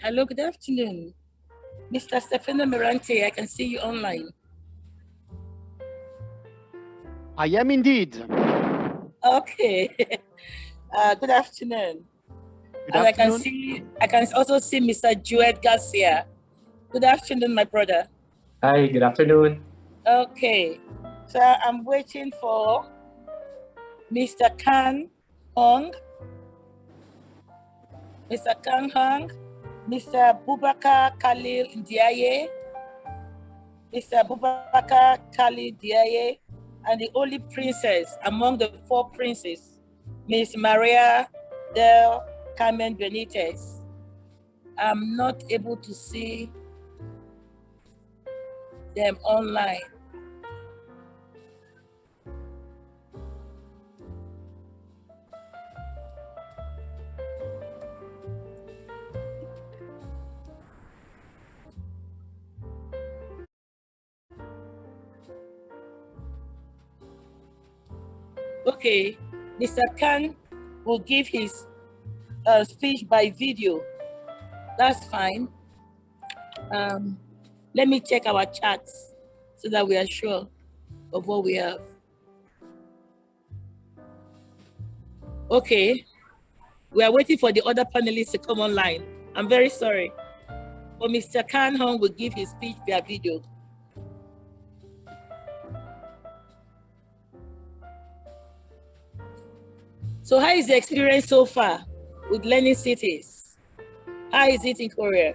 Hello, good afternoon. Mr. Stefano Mirante, I can see you online. I am indeed. Okay. Good afternoon. Good And afternoon. I can also see Mr. Jued Garcia. Good afternoon, my brother. Hi, good afternoon. Okay. So I'm waiting for Mr. Kan Hong, Mr. Kan Hong, Mr. Bubakar Khalil Ndiaye, Mr. Bubakar Khalil Ndiaye, and the only princess among the four princes, Miss Maria del Carmen Benitez. I'm not able to see them online. Okay, Mr. Khan will give his speech by video. That's fine. Let me check our chats so that we are sure of what we have. Okay, we are waiting for the other panelists to come online. I'm very sorry, but Mr. Khan Hong will give his speech via video. So how is the experience so far with learning cities? How is it in Korea?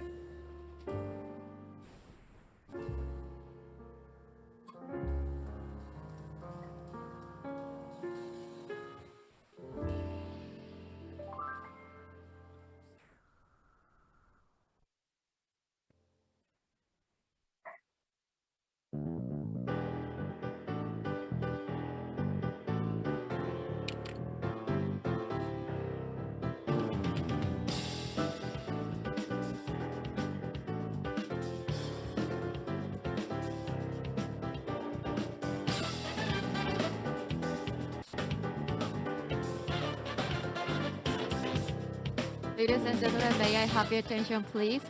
Ladies and gentlemen, may I have your attention, please?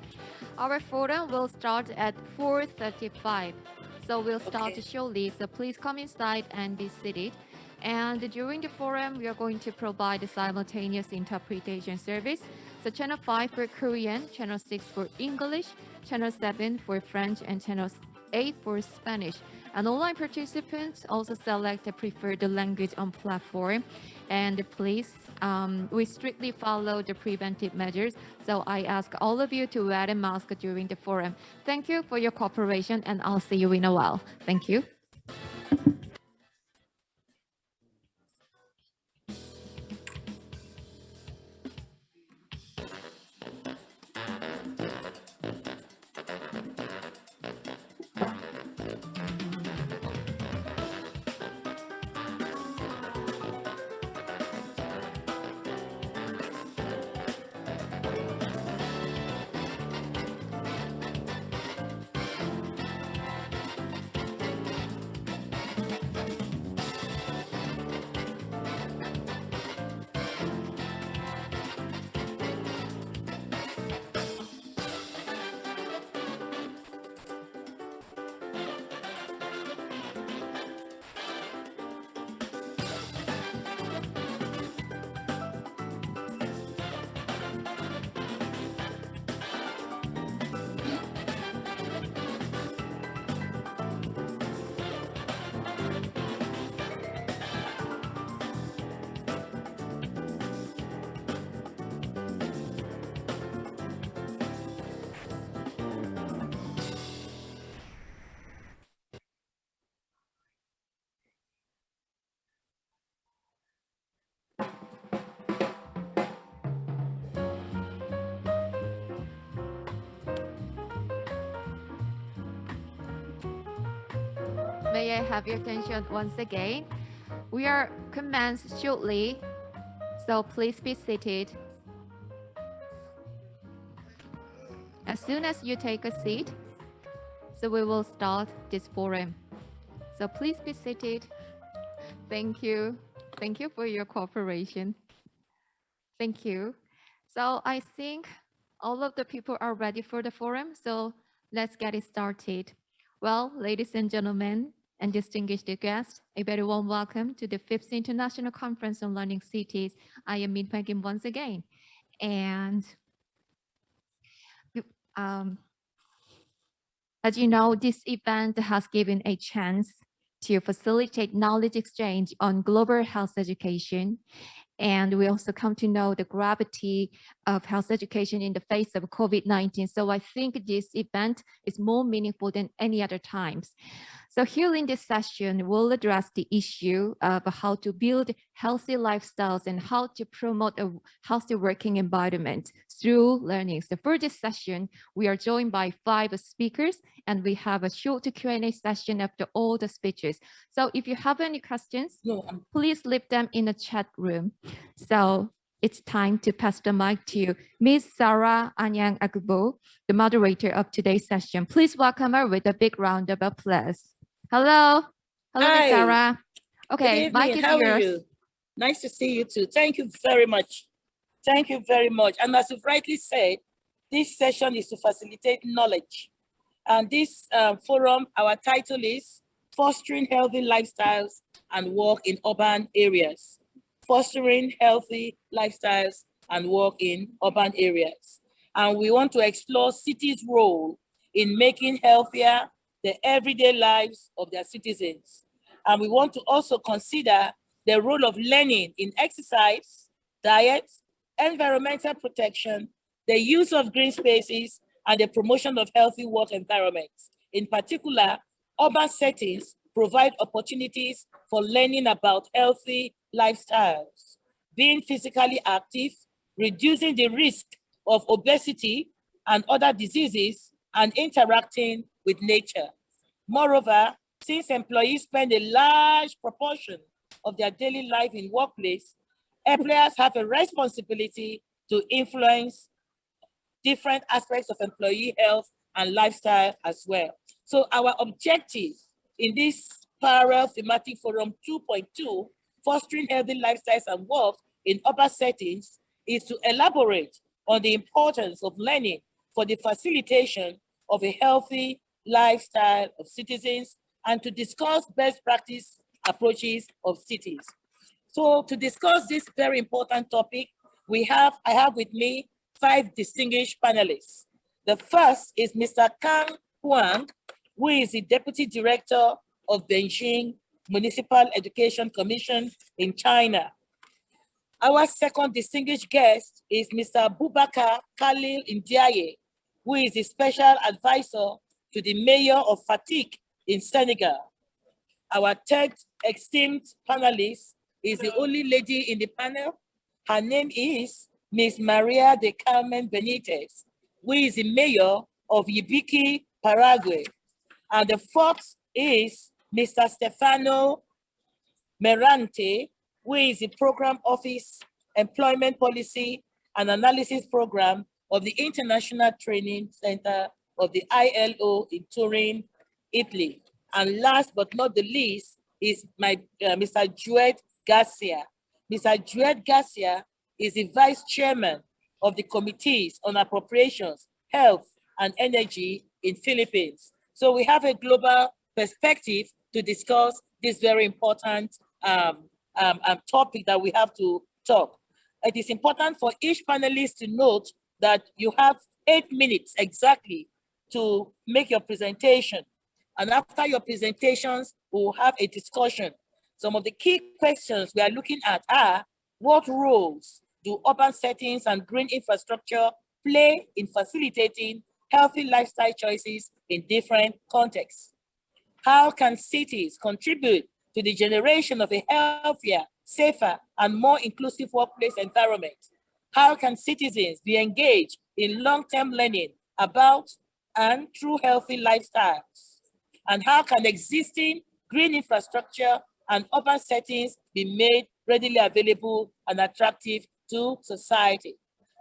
Our forum will start at 4:35. So we'll start shortly. So please come inside and be seated. And during the forum, we are going to provide a simultaneous interpretation service. So channel 5 for Korean, channel 6 for English, channel 7 for French, and channel 8 for Spanish. And online participants also select the preferred language on platform. And please, we strictly follow the preventive measures. So I ask all of you to wear a mask during the forum. Thank you for your cooperation, and I'll see you in a while. Thank you. May I have your attention once again? We are commence shortly, so please be seated. As soon as you take a seat, so we will start this forum. So please be seated. Thank you. Thank you for your cooperation. Thank you. So I think all of the people are ready for the forum, so let's get it started. Well, ladies and gentlemen, and distinguished guests, a very warm welcome to the 5th International Conference on Learning Cities. I am Min Kim once again. And um, as you know, this event has given a chance to facilitate knowledge exchange on global health education. And we also come to know the gravity of health education in the face of COVID-19. So I think this event is more meaningful than any other times. So here in this session, we'll address the issue of how to build healthy lifestyles and how to promote a healthy working environment through learning. So for this session, we are joined by 5 speakers, and we have a short Q&A session after all the speeches. So if you have any questions, please leave them in the chat room. So it's time to pass the mic to Ms. Sarah Anyang Agbo, the moderator of today's session. Please welcome her with a big round of applause. Hello. Hello, Ms. Hi. Sarah. Good Okay, evening. mic is How are yours. you? Nice to see you too. Thank you very much. Thank you very much. And as you've rightly said, this session is to facilitate knowledge. And this forum, our title is Fostering Healthy Lifestyles and Work in Urban Areas. Fostering Healthy Lifestyles and Work in Urban Areas. And we want to explore cities' role in making healthier the everyday lives of their citizens. And we want to also consider the role of learning in exercise, diet, environmental protection, the use of green spaces, and the promotion of healthy work environments. In particular, urban settings provide opportunities for learning about healthy lifestyles, being physically active, reducing the risk of obesity and other diseases, and interacting with nature. Moreover, since employees spend a large proportion of their daily life in workplace, employers have a responsibility to influence different aspects of employee health and lifestyle as well. So our objective in this parallel thematic forum 2.2, fostering healthy lifestyles and work in urban settings, is to elaborate on the importance of learning for the facilitation of a healthy lifestyle of citizens and to discuss best practice approaches of cities. So to discuss this very important topic, I have with me 5 distinguished panelists. The first is Mr. Kang Huang, who is the Deputy Director of Beijing Municipal Education Commission in China. Our second distinguished guest is Mr. Boubacar Khalil Ndiaye, who is the Special Advisor to the Mayor of Fatick in Senegal. Our third esteemed panelist is the only lady in the panel. Her name is Ms. Maria de Carmen Benitez, who is the mayor of Yibiki, Paraguay. And the fourth is Mr. Stefano Merante, who is the Program Office, Employment Policy and Analysis Program of the International Training Center of the ILO in Turin, Italy. And last but not the least is Mr. Jued Garcia. Mr. Jued Garcia is the Vice Chairman of the Committees on Appropriations, Health, and Energy in Philippines. So we have a global perspective to discuss this very important topic that we have to talk. It is important for each panelist to note that you have 8 minutes exactly to make your presentation. And after your presentations, we will have a discussion. Some of the key questions we are looking at are, what roles do urban settings and green infrastructure play in facilitating healthy lifestyle choices in different contexts? How can cities contribute to the generation of a healthier, safer, and more inclusive workplace environment? How can citizens be engaged in long-term learning about and through healthy lifestyles? And how can existing green infrastructure and urban settings be made readily available and attractive to society?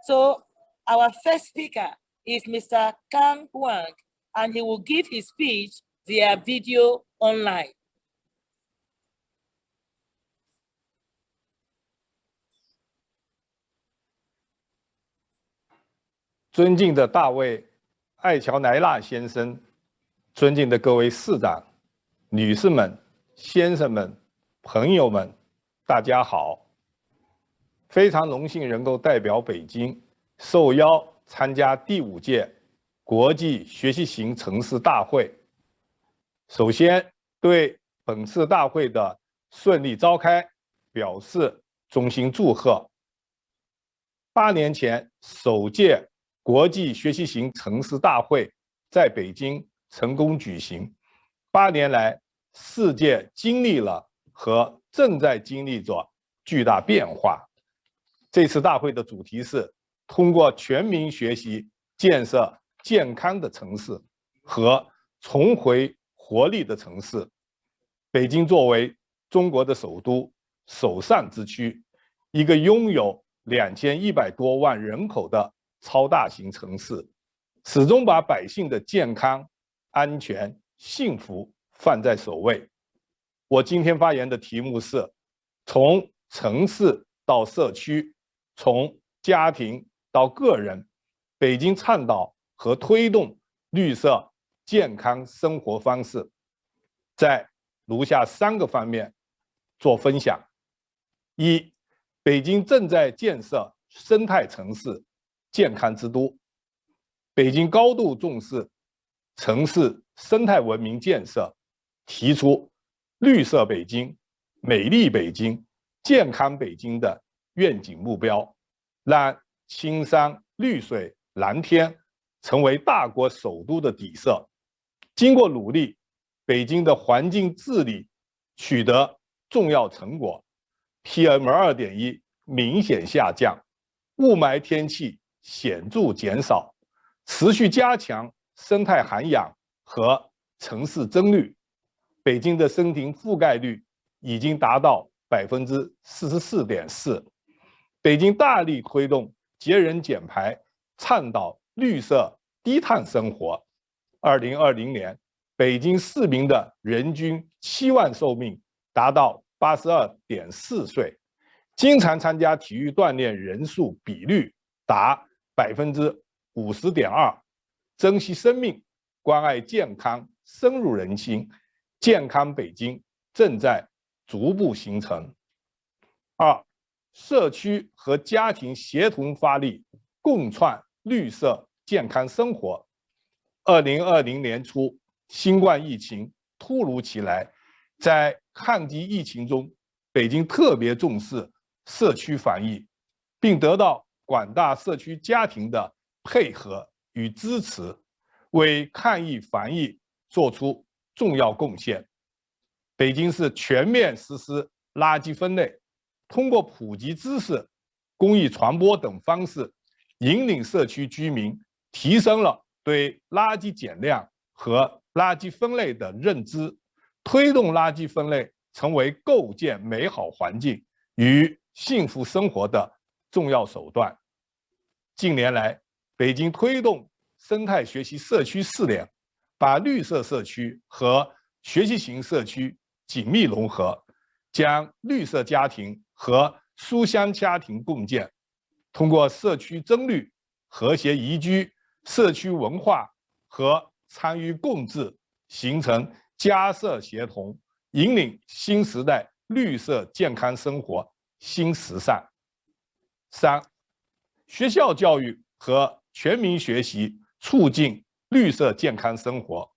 So our first speaker is Mr. Kang Huang, and he will give his speech via video online. 尊敬的大卫·艾乔莱纳先生，尊敬的各位市长、女士们、先生们、朋友们，大家好！非常荣幸能够代表北京受邀参加第5届国际学习型城市大会。首先，对本次大会的顺利召开表示衷心祝贺。8年前，首届国际学习型城市大会在北京成功举行。8年来，世界经历了和正在经历着巨大变化。这次大会的主题是通过全民学习建设健康的城市和重回活力的城市。北京作为中国的首都、首善之区，一个拥有2100多万人口的超大型城市，始终把百姓的健康、安全、幸福放在首位。我今天发言的题目是：从城市到社区，从家庭到个人，北京倡导和推动绿色健康生活方式。在如下3个方面做分享。1、北京正在建设生态城市、健康之都。北京高度重视城市生态文明建设，提出绿色北京、美丽北京、健康北京的愿景目标，让青山绿水蓝天成为大国首都的底色。经过努力，北京的环境治理取得重要成果， PM2.1 明显下降，雾霾天气显著减少，持续加强生态涵养和城市增绿。北京的森林覆盖率已经达到 44.4%。北京大力推动节能减排，倡导绿色低碳生活。2020年，北京市民的人均期望寿命达到82.4岁，经常参加体育锻炼人数比率达 50.2%， 珍惜生命，关爱健康深入人心，健康北京正在逐步形成。2、社区和家庭协同发力，共创绿色健康生活。2020年初，新冠疫情突如其来，在抗击疫情中，北京特别重视社区防疫，并得到广大社区家庭的配合与支持，为抗疫防疫做出重要贡献。北京市全面实施垃圾分类，通过普及知识、公益传播等方式，引领社区居民提升了对垃圾减量和垃圾分类的认知，推动垃圾分类成为构建美好环境与幸福生活的重要手段。近年来，北京推动生态学习社区试点，把绿色社区和学习型社区紧密融合，将绿色家庭和书香家庭共建，通过社区增绿、和谐宜居、社区文化和参与共治，形成家社协同，引领新时代绿色健康生活新时尚。3、学校教育和全民学习，促进绿色健康生活。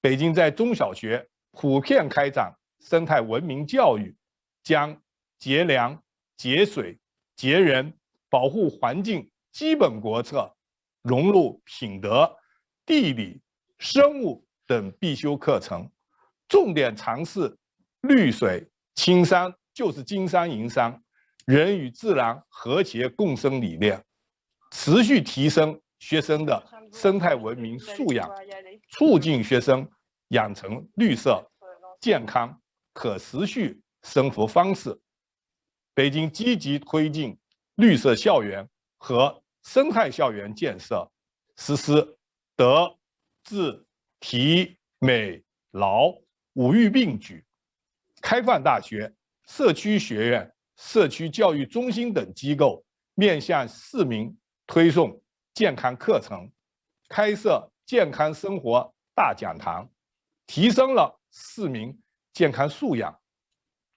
北京在中小学普遍开展生态文明教育，将节粮、节水、节人、保护环境基本国策融入品德、地理、生物等必修课程，重点尝试绿水青山就是金山银山，人与自然和谐共生理念，持续提升学生的生态文明素养，促进学生养成绿色、健康、可持续生活方式。北京积极推进绿色校园和生态校园建设，实施德、智、体、美、劳5育并举，开放大学、社区学院、社区教育中心等机构面向市民推送健康课程，开设健康生活大讲堂，提升了市民健康素养。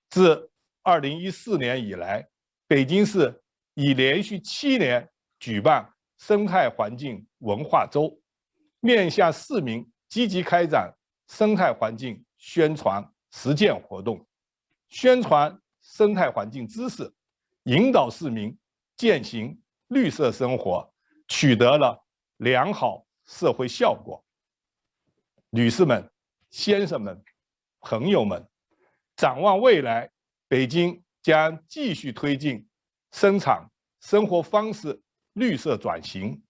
自2014年以来，北京市已连续7年举办生态环境文化周，面向市民积极开展生态环境宣传实践活动，宣传生态环境知识，引导市民践行绿色生活，取得了良好社会效果。女士们、先生们、朋友们，展望未来，北京将继续推进生产生活方式绿色转型，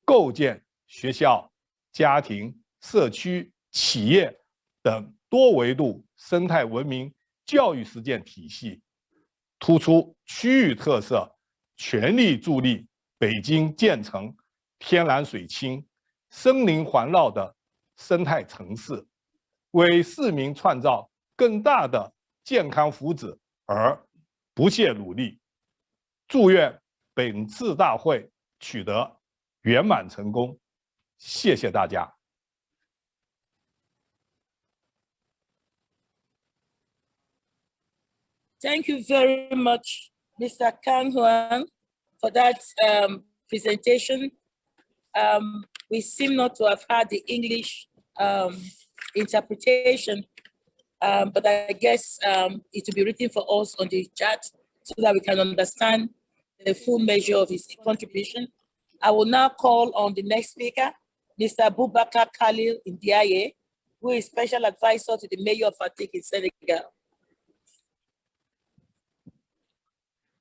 构建学校、家庭、社区、企业等多维度生态文明教育实践体系，突出区域特色，全力助力北京建成天然水清、森林环绕的生态城市，为市民创造更大的健康福祉而不懈努力。祝愿本次大会取得圆满成功，谢谢大家。Thank you very much, Mr. Kang Huang, for that presentation. We seem not to have had the English interpretation, but I guess it will be written for us on the chat so that we can understand the full measure of his contribution. I will now call on the next speaker, Mr. Boubacar Khalil Ndiaye, who is Special Advisor to the Mayor of Fatick in Senegal.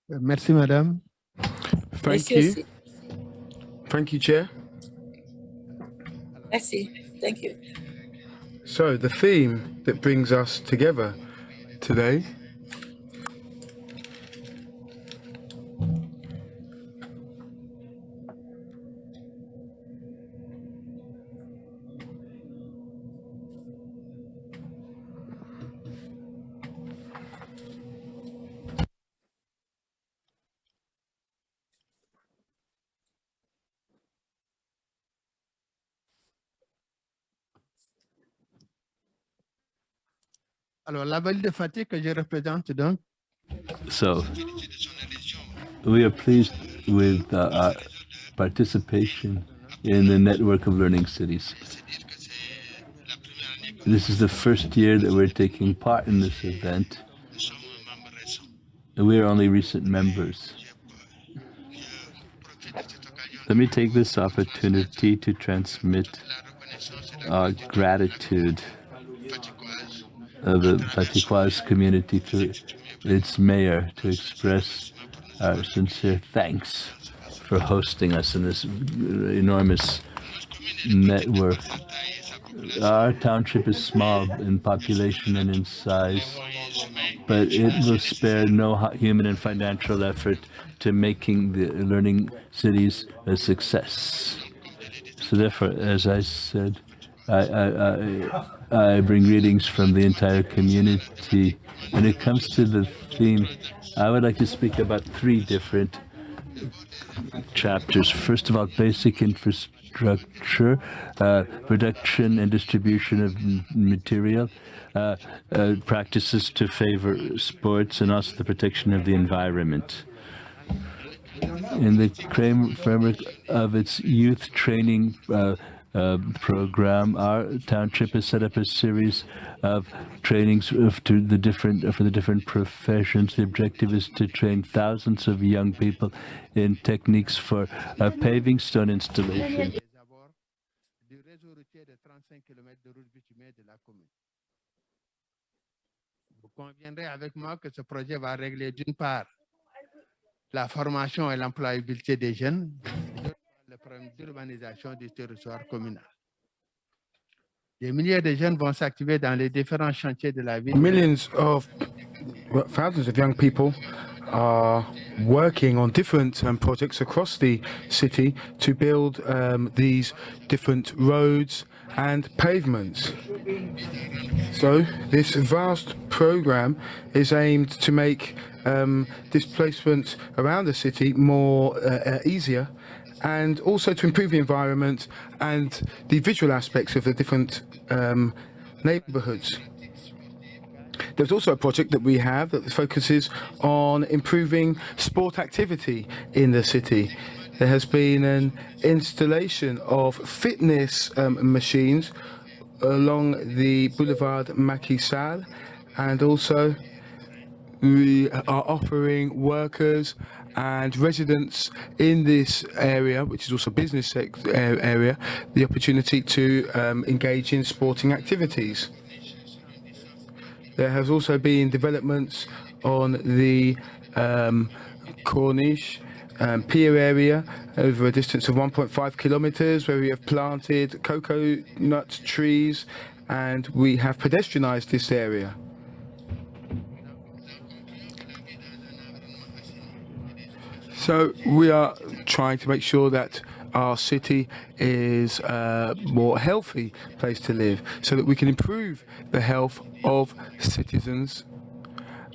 Merci, Madame. Thank you. Thank you, Chair. Merci. Thank you. So the theme that brings us together today Alors, la ville de Fatick que je représente donc. So, we are pleased with our participation in the network of learning cities. This is the first year that we're taking part in this event. And we are only recent members. Let me take this opportunity to transmit our gratitude of the Fatickoise community to its mayor, to express our sincere thanks for hosting us in this enormous network. Our township is small in population and in size, but it will spare no human and financial effort to making the learning cities a success. So therefore, as I said, I bring greetings from the entire community. When it comes to the theme, I would like to speak about 3 different chapters. First of all, basic infrastructure, production and distribution of material, practices to favor sports, and also the protection of the environment. In the framework of its youth training program, our township has set up a series of trainings for the different professions. The objective is to train thousands of young people in techniques for paving stone installation. Vous conviendrez avec moi que ce projet va régler d'une part la formation et l'employabilité des jeunes, le problème d'urbanisation du territoire communal. Des milliers de jeunes vont s'activer dans les différents chantiers de la ville. Thousands of young people are working on different projects across the city to build these different roads and pavements. So this vast program is aimed to make displacement around the city more easier, and also to improve the environment and the visual aspects of the different neighbourhoods. There's also a project that we have that focuses on improving sport activity in the city. There has been an installation of fitness machines along the Boulevard Macky Sall, and also we are offering workers and residents in this area, which is also business area, the opportunity to engage in sporting activities. There has also been developments on the Corniche pier area over a distance of 1.5 kilometers, where we have planted coconut trees and we have pedestrianised this area. So we are trying to make sure that our city is a more healthy place to live, so that we can improve the health of citizens,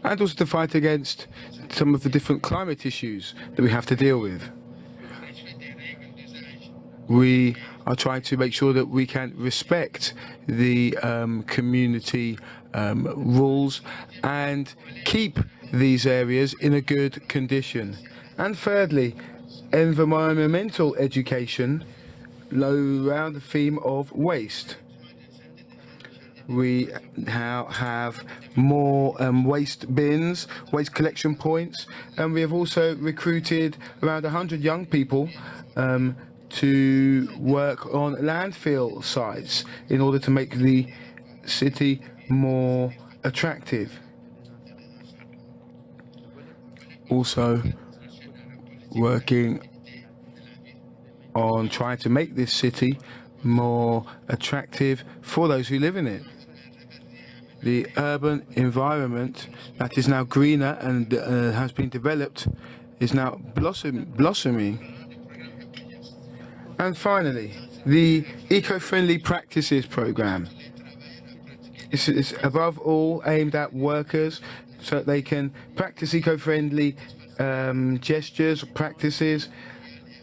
and also to fight against some of the different climate issues that we have to deal with. We are trying to make sure that we can respect the community rules and keep these areas in a good condition. And thirdly, environmental education around the theme of waste. We now have more waste bins, waste collection points, and we have also recruited around 100 young people to work on landfill sites in order to make the city more attractive. Also working on trying to make this city more attractive for those who live in it. The urban environment that is now greener and has been developed is now blossoming. And finally, the eco-friendly practices program. It's above all aimed at workers so that they can practice eco-friendly gestures, practices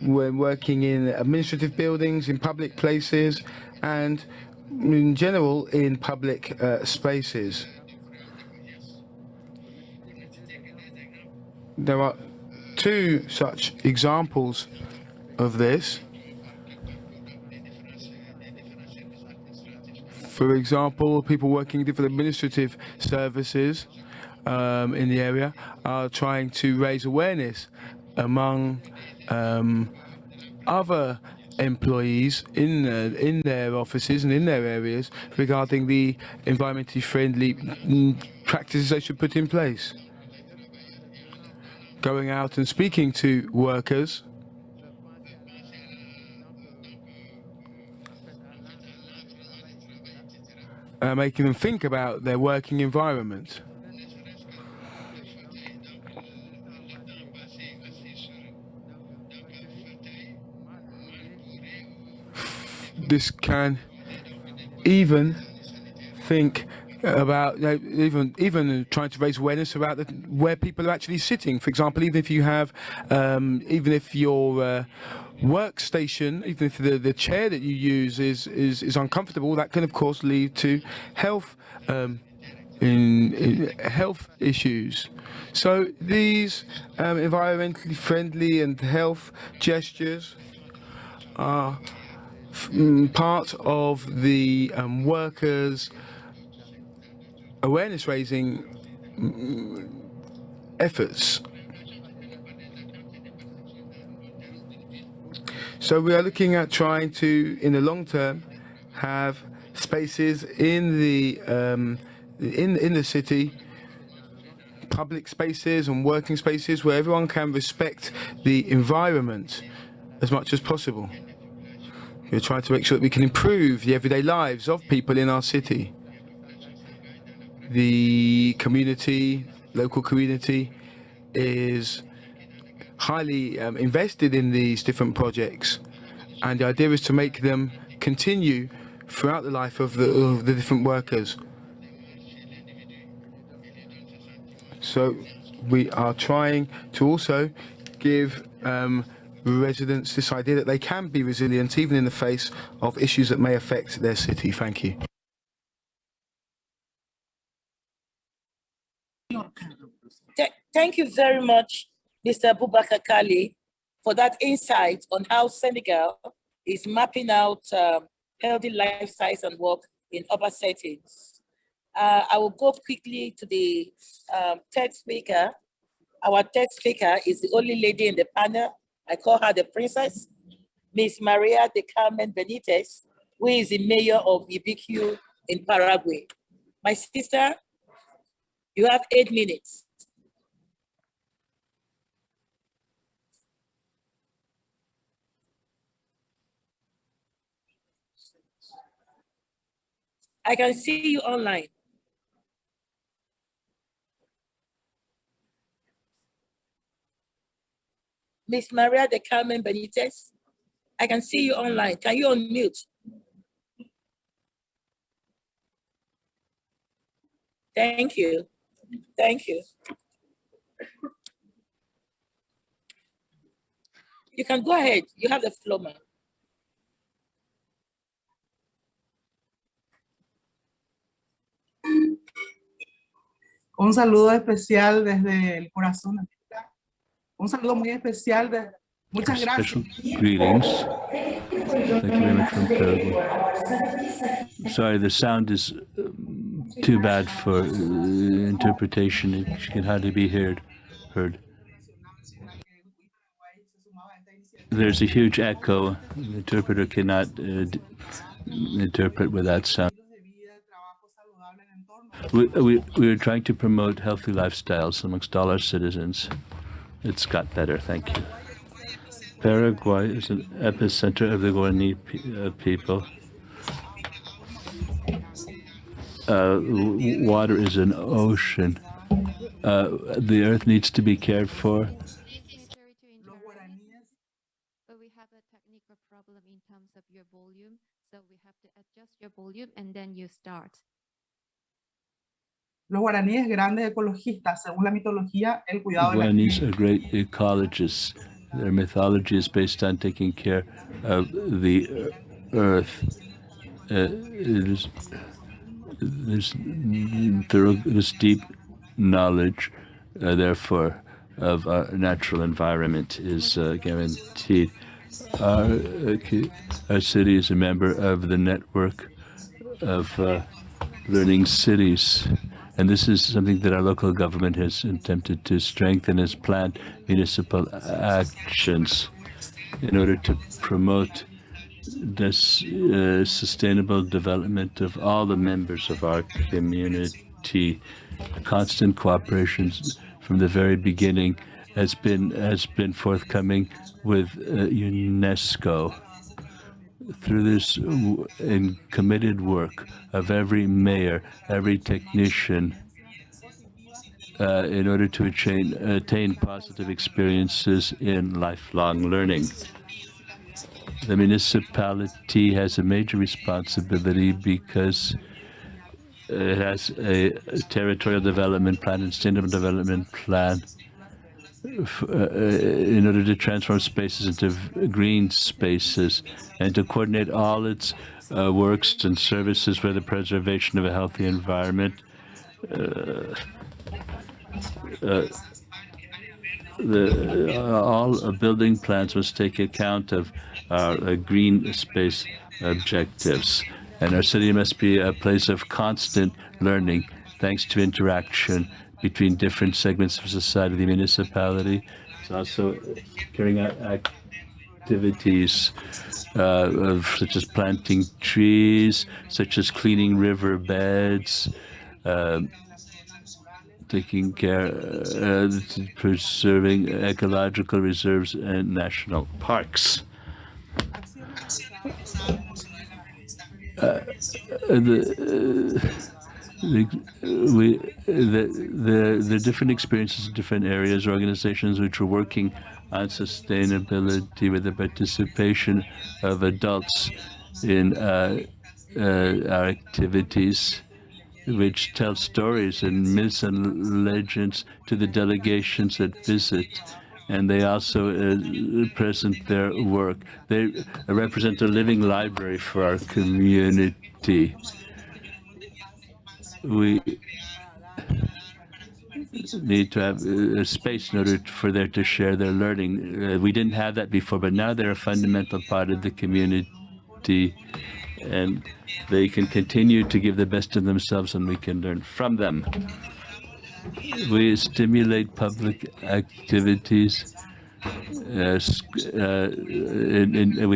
when working in administrative buildings, in public places, and in general in public spaces. There are two such examples of this. For example, people working in different administrative services in the area are trying to raise awareness among other employees in their offices and in their areas regarding the environmentally friendly practices they should put in place. Going out and speaking to workers, making them think about their working environment. This can even think about even trying to raise awareness about where people are actually sitting. For example, even if you have, even if your workstation, even if the chair that you use is uncomfortable, that can of course lead to health in health issues. So these environmentally friendly and health gestures are part of the workers' awareness raising efforts. So we are looking at trying to, in the long term, have spaces in the city, public spaces and working spaces where everyone can respect the environment as much as possible. We're trying to make sure that we can improve the everyday lives of people in our city. The community, local community, is highly invested in these different projects, and the idea is to make them continue throughout the life of the different workers. So we are trying to also give residents this idea that they can be resilient even in the face of issues that may affect their city. Thank you. Thank you very much, Mr. Boubacar Kali, for that insight on how Senegal is mapping out healthy lifestyles and work in urban settings. I will go quickly to the third speaker. Our third speaker is the only lady in the panel. I call her the princess, Miss Maria de Carmen Benitez, who is the mayor of Ibique in Paraguay. My sister, you have 8 minutes. I can see you online. Miss Maria de Carmen Benitez, I can see you online. Can you unmute? Thank you. Thank you. You can go ahead. You have the floor, ma'am. Un saludo especial desde el corazón. Un saludo muy especial. Muchas gracias. Greetings. Thank you very much from Paraguay. Sorry, the sound is too bad for interpretation. It can hardly be heard. There's a huge echo. The interpreter cannot interpret without sound. We are trying to promote healthy lifestyles amongst all our citizens. It's got better, thank you. Paraguay is an epicenter of the Guarani people. Water is an ocean. The earth needs to be cared for. But we have a technical problem in terms of your volume, so we have to adjust your volume and then you start. Los guaraníes grandes ecologistas, según la mitología, el cuidado de la Guaranis are great ecologists. Their mythology is based on taking care of the earth. There's deep knowledge, therefore, of our natural environment is guaranteed. Our city is a member of the network of learning cities. And this is something that our local government has attempted to strengthen as planned municipal actions in order to promote this sustainable development of all the members of our community. Constant cooperation from the very beginning has been forthcoming with UNESCO. Through this and committed work of every mayor, every technician, in order to attain positive experiences in lifelong learning. The municipality has a major responsibility because it has a territorial development plan and sustainable development plan in order to transform spaces into green spaces and to coordinate all its works and services for the preservation of a healthy environment. All building plans must take account of green space objectives, and our city must be a place of constant learning thanks to interaction between different segments of society. The municipality is also carrying out activities such as planting trees, such as cleaning riverbeds, taking care, preserving ecological reserves and national parks. The different experiences in different areas, organizations which are working on sustainability with the participation of adults in our activities which tell stories and myths and legends to the delegations that visit. And they also present their work. They represent a living library for our community. We need to have a space in order for there to share their learning. We didn't have that before, but now they're a fundamental part of the community, and they can continue to give the best of themselves, and we can learn from them. We stimulate public activities. We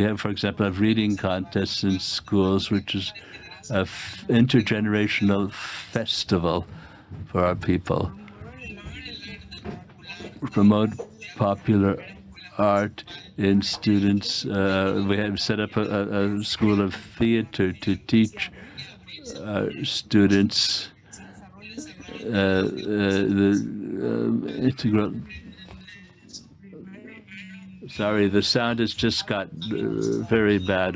have, for example, a reading contests in schools, which is an intergenerational festival for our people. Promote popular art in students. We have set up a school of theater to teach students the integral. Sorry, the sound has just got very bad.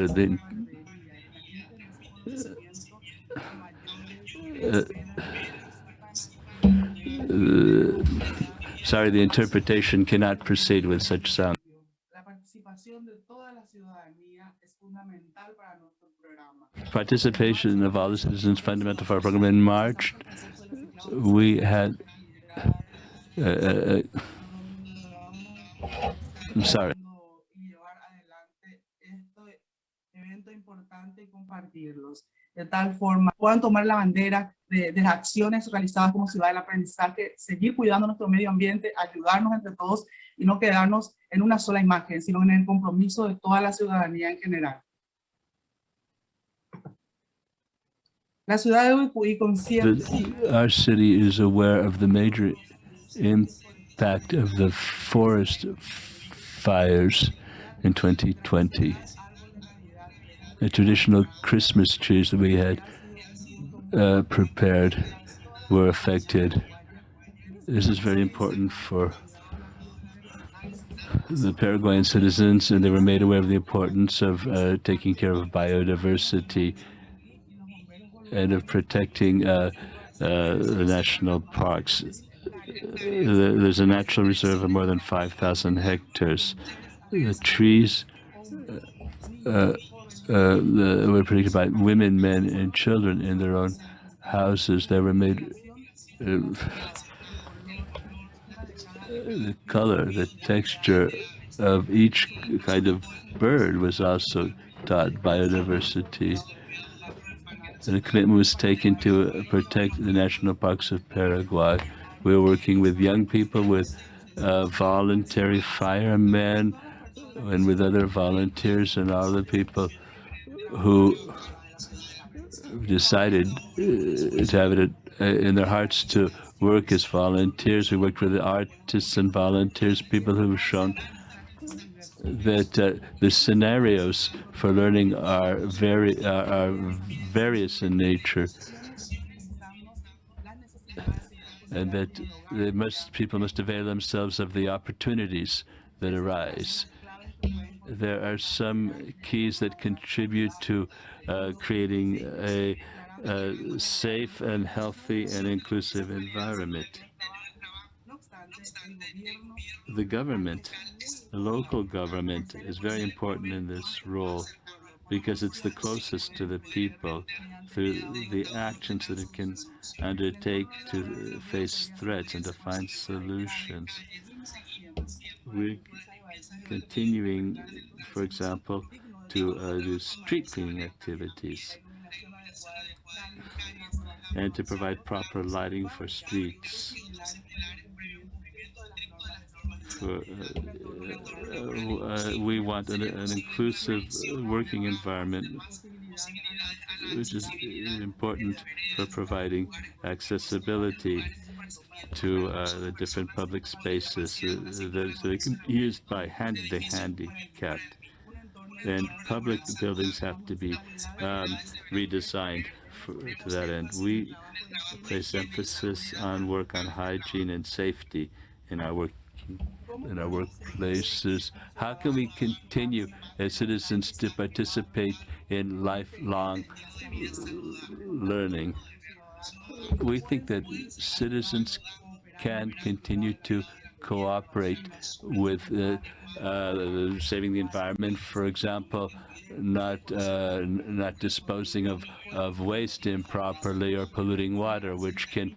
Sorry, the interpretation cannot proceed with such sound. Participation of all the citizens is fundamental for our program. In March, we had. I'm sorry. De tal forma puedan tomar la bandera de las acciones realizadas como ciudad del aprendizaje, seguir cuidando nuestro medio ambiente, ayudarnos entre todos y no quedarnos en una sola imagen, sino en el compromiso de toda la ciudadanía en general. La ciudad de Uruguay consciente. Our city is aware of the major impact of the forest fires in 2020. The traditional Christmas trees that we had prepared were affected. This is very important for the Paraguayan citizens, and they were made aware of the importance of taking care of biodiversity and of protecting the national parks. There's a natural reserve of more than 5,000 hectares. The trees were predicted by women, men, and children in their own houses. They were made. The color, the texture of each kind of bird was also taught biodiversity. And a commitment was taken to protect the national parks of Paraguay. We were working with young people, with voluntary firemen, and with other volunteers and all the people who decided to have it in their hearts to work as volunteers. We worked with the artists and volunteers, people who have shown that the scenarios for learning are various in nature, and that people must avail themselves of the opportunities that arise. There are some keys that contribute to creating a safe and healthy and inclusive environment. The government, the local government, is very important in this role because it's the closest to the people through the actions that it can undertake to face threats and to find solutions. We're continuing, for example, to do street cleaning activities and to provide proper lighting for streets. We want an inclusive working environment, which is important for providing accessibility to the different public spaces so they can be used by the handicapped. And public buildings have to be redesigned to that end. We place emphasis on work on hygiene and safety in our workplaces. How can we continue as citizens to participate in lifelong learning? we think that citizens can continue to cooperate with saving the environment, for example, not disposing of waste improperly or polluting water, which can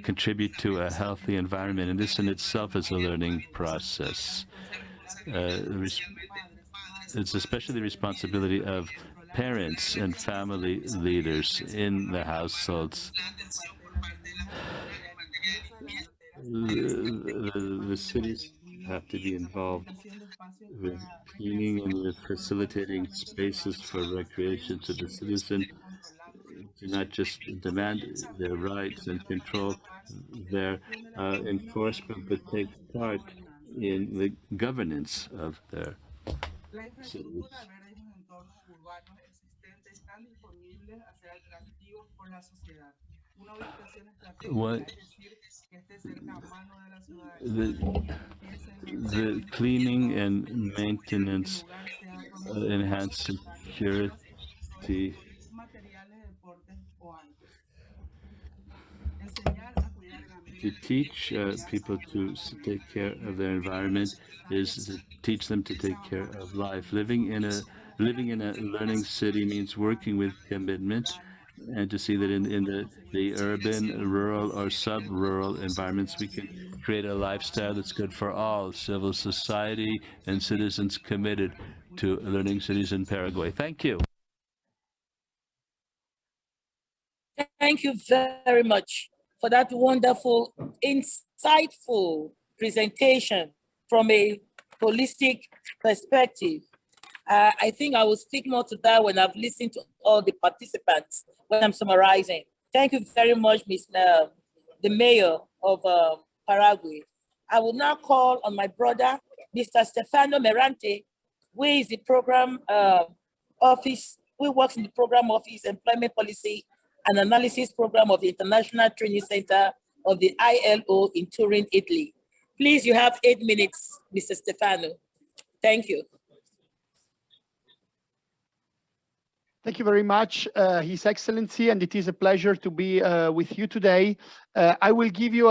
contribute to a healthy environment. And this in itself is a learning process. It's especially the responsibility of parents and family leaders in the households. The cities have to be involved with cleaning and with facilitating spaces for recreation to the citizen, to not just demand their rights and control their enforcement, but take part in the governance of their La cities. infraestructura verde y los entornos urbanos existentes están disponibles a ser atractivos por la sociedad. Una ubicación estratégica, es decir, que esté cerca a mano de la ciudadanía, que limpieza y The mantenimiento cleaning de and que el maintenance lugar sea promocionado enhance security. materiales, deportes o artes. Enseñar a cuidar el To ambiente. teach people to take care of their environment is to teach them to take care of life. Living in a learning city means working with commitment, and to see that in the urban, rural, or sub-rural environments, we can create a lifestyle that's good for all, civil society and citizens committed to learning cities in Paraguay. Thank you. Thank you very much for that wonderful, insightful presentation from a holistic perspective. I think I will speak more to that when I've listened to all the participants when I'm summarizing. Thank you very much, the Mayor of Paraguay. I will now call on my brother, Mr. Stefano Merante, who is the program office, who works in the program office, employment policy and analysis program of the International Training Center of the ILO in Turin, Italy. Please, you have 8 minutes, Mr. Stefano. Thank you. Thank you very much, His Excellency, and it is a pleasure to be with you today. I will give you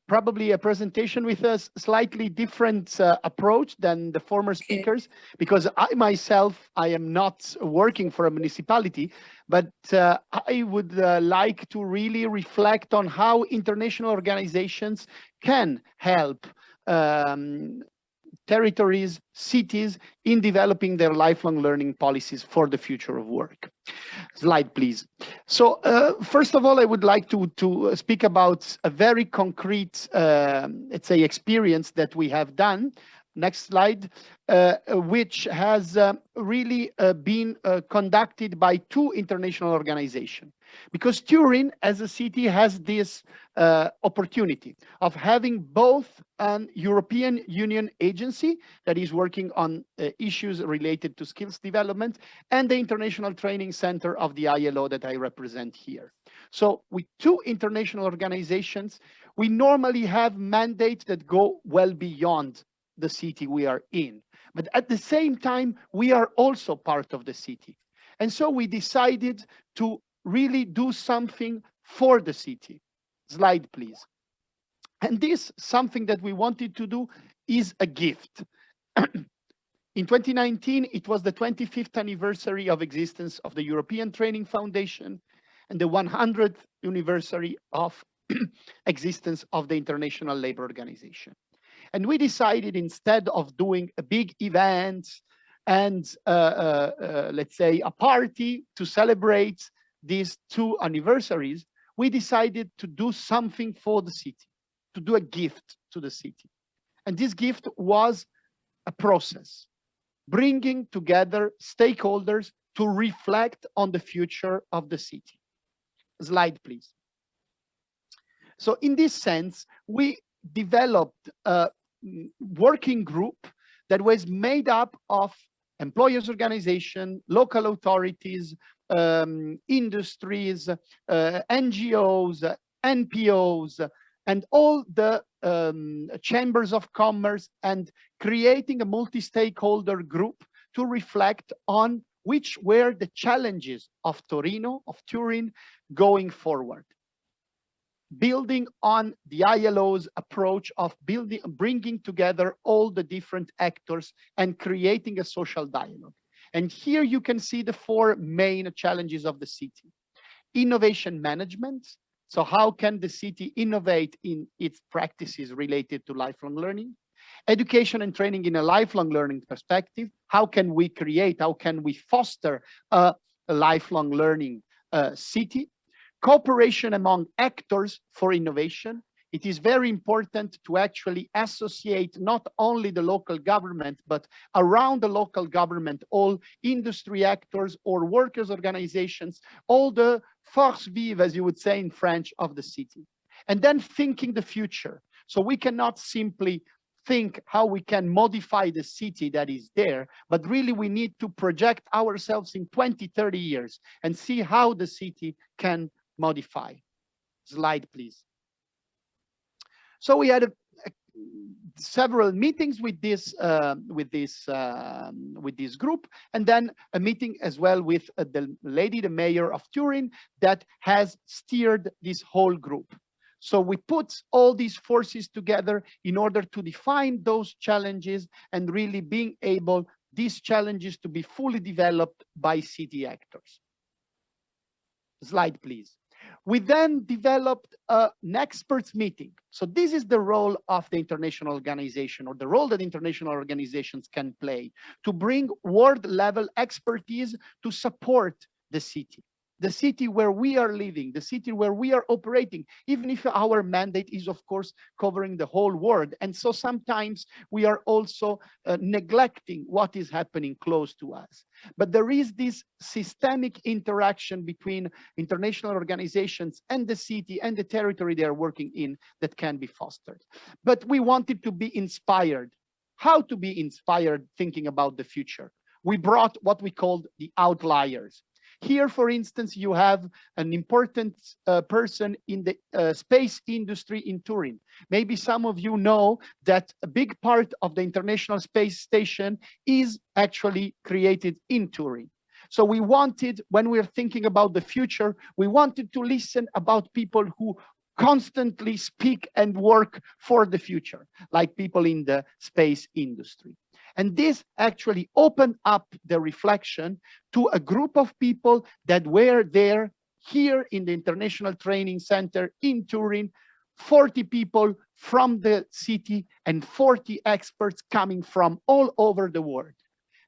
probably a presentation with a slightly different approach than the former speakers, because I myself, I am not working for a municipality, but I would like to really reflect on how international organizations can help territories, cities in developing their lifelong learning policies for the future of work. Slide, please. So first of all, I would like to speak about a very concrete, let's say, experience that we have done. Next slide, which has really been conducted by 2 international organizations. Because Turin, as a city, has this opportunity of having both an European Union agency that is working on issues related to skills development and the International Training Center of the ILO that I represent here. So with 2 international organizations, we normally have mandates that go well beyond the city we are in. But at the same time, we are also part of the city. And so we decided to really do something for the city. Slide, please. And this, something that we wanted to do, is a gift. In 2019, it was the 25th anniversary of existence of the European Training Foundation and the 100th anniversary of existence of the International Labour Organization. And we decided, instead of doing a big event and let's say a party to celebrate these 2 anniversaries, we decided to do something for the city, to do a gift to the city. And this gift was a process, bringing together stakeholders to reflect on the future of the city. Slide, please. So in this sense, we developed a working group that was made up of employers' organization, local authorities, industries, NGOs, NPOs, and all the chambers of commerce, and creating a multi-stakeholder group to reflect on which were the challenges of Turin going forward. building on the ILO's approach of bringing together all the different actors and creating a social dialogue. And here you can see the four main challenges of the city. Innovation management. So how can the city innovate in its practices related to lifelong learning? Education and training in a lifelong learning perspective. How can we foster a lifelong learning city? Cooperation among actors for innovation. It is very important to actually associate not only the local government, but around the local government, all industry actors or workers' organizations, all the force vive, as you would say in French, of the city. And then thinking the future. So we cannot simply think how we can modify the city that is there, but really we need to project ourselves in 20, 30 years and see how the city can modify. Slide, please. So we had several meetings with this group, and then a meeting as well with the mayor of Turin, that has steered this whole group. So we put all these forces together in order to define those challenges and really being able these challenges to be fully developed by city actors. Slide, please. We then developed an experts meeting. So this is the role of the international organization, or the role that international organizations can play to bring world level expertise to support the city where we are living, the city where we are operating, even if our mandate is, of course, covering the whole world. And so sometimes we are also neglecting what is happening close to us. But there is this systemic interaction between international organizations and the city and the territory they are working in that can be fostered. But we wanted to be inspired. How to be inspired thinking about the future? We brought what we called the outliers. Here, for instance, you have an important person in the space industry in Turin. Maybe some of you know that a big part of the International Space Station is actually created in Turin. So we wanted, when we're thinking about the future, we wanted to listen about people who constantly speak and work for the future, like people in the space industry. And this actually opened up the reflection to a group of people that were there here in the International Training Center in Turin, 40 people from the city and 40 experts coming from all over the world.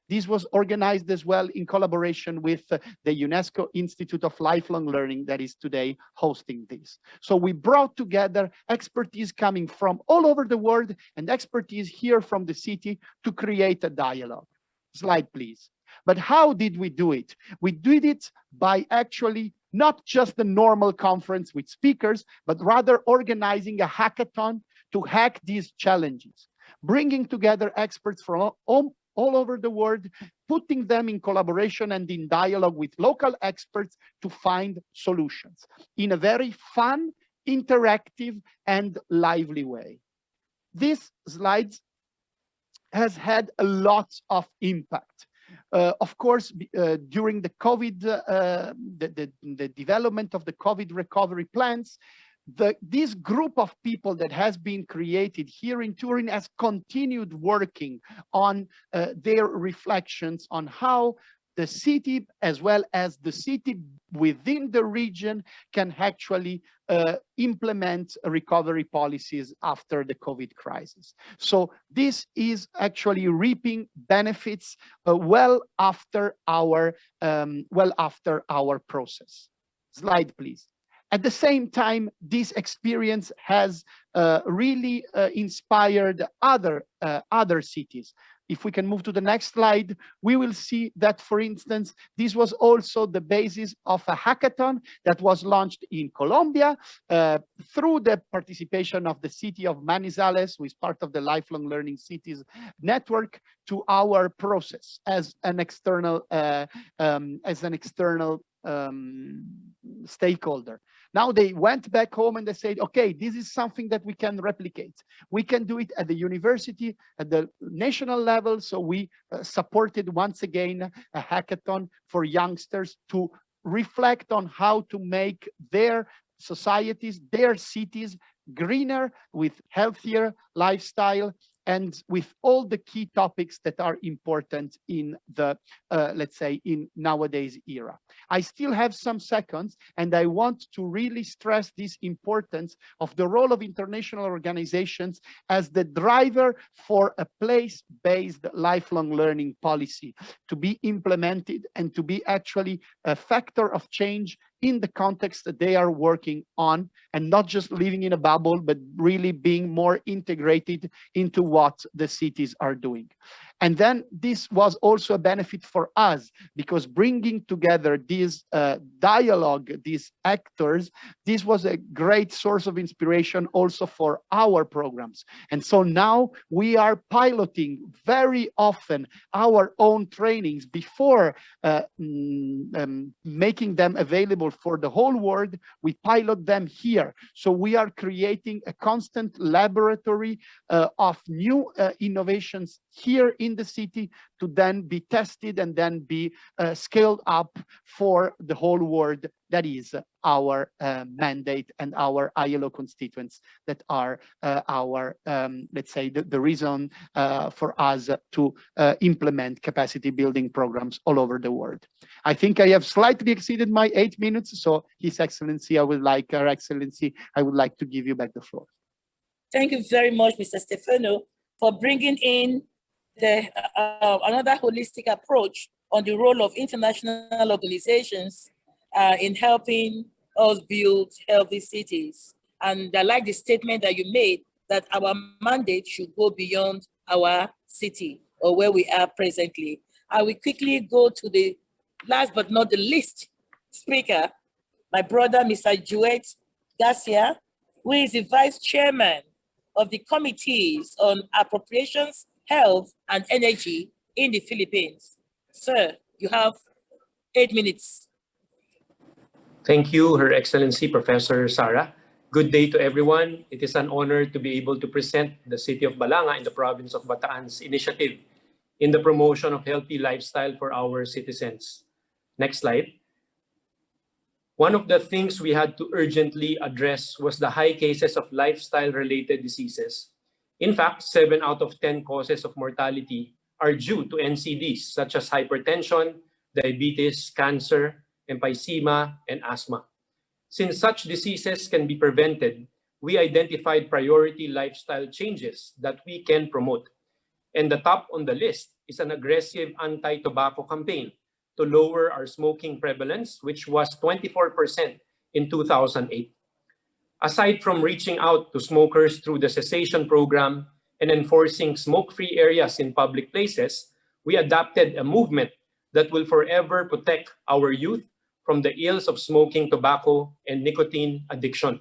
This was organized as well in collaboration with the UNESCO Institute of Lifelong Learning that is today hosting this. So we brought together expertise coming from all over the world and expertise here from the city to create a dialogue. Slide, please. But how did we do it? We did it by actually not just the normal conference with speakers, but rather organizing a hackathon to hack these challenges, bringing together experts from all over the world, putting them in collaboration and in dialogue with local experts to find solutions in a very fun, interactive, and lively way. This slide has had a lot of impact. Of course, during the COVID, the development of the COVID recovery plans, this group of people that has been created here in Turin has continued working on their reflections on how the city, as well as the city within the region, can actually implement recovery policies after the COVID crisis. So this is actually reaping benefits well after our process. Slide, please. At the same time, this experience has really inspired other cities. If we can move to the next slide, we will see that, for instance, this was also the basis of a hackathon that was launched in Colombia through the participation of the city of Manizales, who is part of the Lifelong Learning Cities network, to our process as an external stakeholder. Now they went back home and they said, okay, this is something that we can replicate. We can do it at the university, at the national level. So we supported once again a hackathon for youngsters to reflect on how to make their societies, their cities, greener, with healthier lifestyle, and with all the key topics that are important in the, let's say, in nowadays era. I still have some seconds, and I want to really stress this importance of the role of international organizations as the driver for a place-based lifelong learning policy to be implemented and to be actually a factor of change in the context that they are working on, and not just living in a bubble, but really being more integrated into what the cities are doing. And then this was also a benefit for us, because bringing together these dialogue, these actors, this was a great source of inspiration also for our programs. And so now we are piloting very often our own trainings before making them available for the whole world. We pilot them here. So we are creating a constant laboratory of new innovations here in the city to then be tested and then be scaled up for the whole world. That is our mandate and our ILO constituents that are our, let's say, the reason for us to implement capacity building programs all over the world. I think I have slightly exceeded my 8 minutes. So His Excellency, Her Excellency, I would like to give you back the floor. Thank you very much, Mr. Stefano, for bringing in the another holistic approach on the role of international organizations in helping us build healthy cities. And I like the statement that you made that our mandate should go beyond our city or where we are presently. I will quickly go to the last but not the least speaker, my brother, Mr. Juet Garcia, who is the Vice Chairman of the Committees on Appropriations, Health, and Energy in the Philippines. Sir, you have 8 minutes. Thank you, Her Excellency, Professor Sara. Good day to everyone. It is an honor to be able to present the City of Balanga in the province of Bataan's initiative in the promotion of healthy lifestyle for our citizens. Next slide. One of the things we had to urgently address was the high cases of lifestyle-related diseases. In fact, 7 out of 10 causes of mortality are due to NCDs, such as hypertension, diabetes, cancer, emphysema, and asthma. Since such diseases can be prevented, we identified priority lifestyle changes that we can promote. And the top on the list is an aggressive anti-tobacco campaign to lower our smoking prevalence, which was 24% in 2008. Aside from reaching out to smokers through the cessation program and enforcing smoke-free areas in public places, we adopted a movement that will forever protect our youth from the ills of smoking tobacco and nicotine addiction.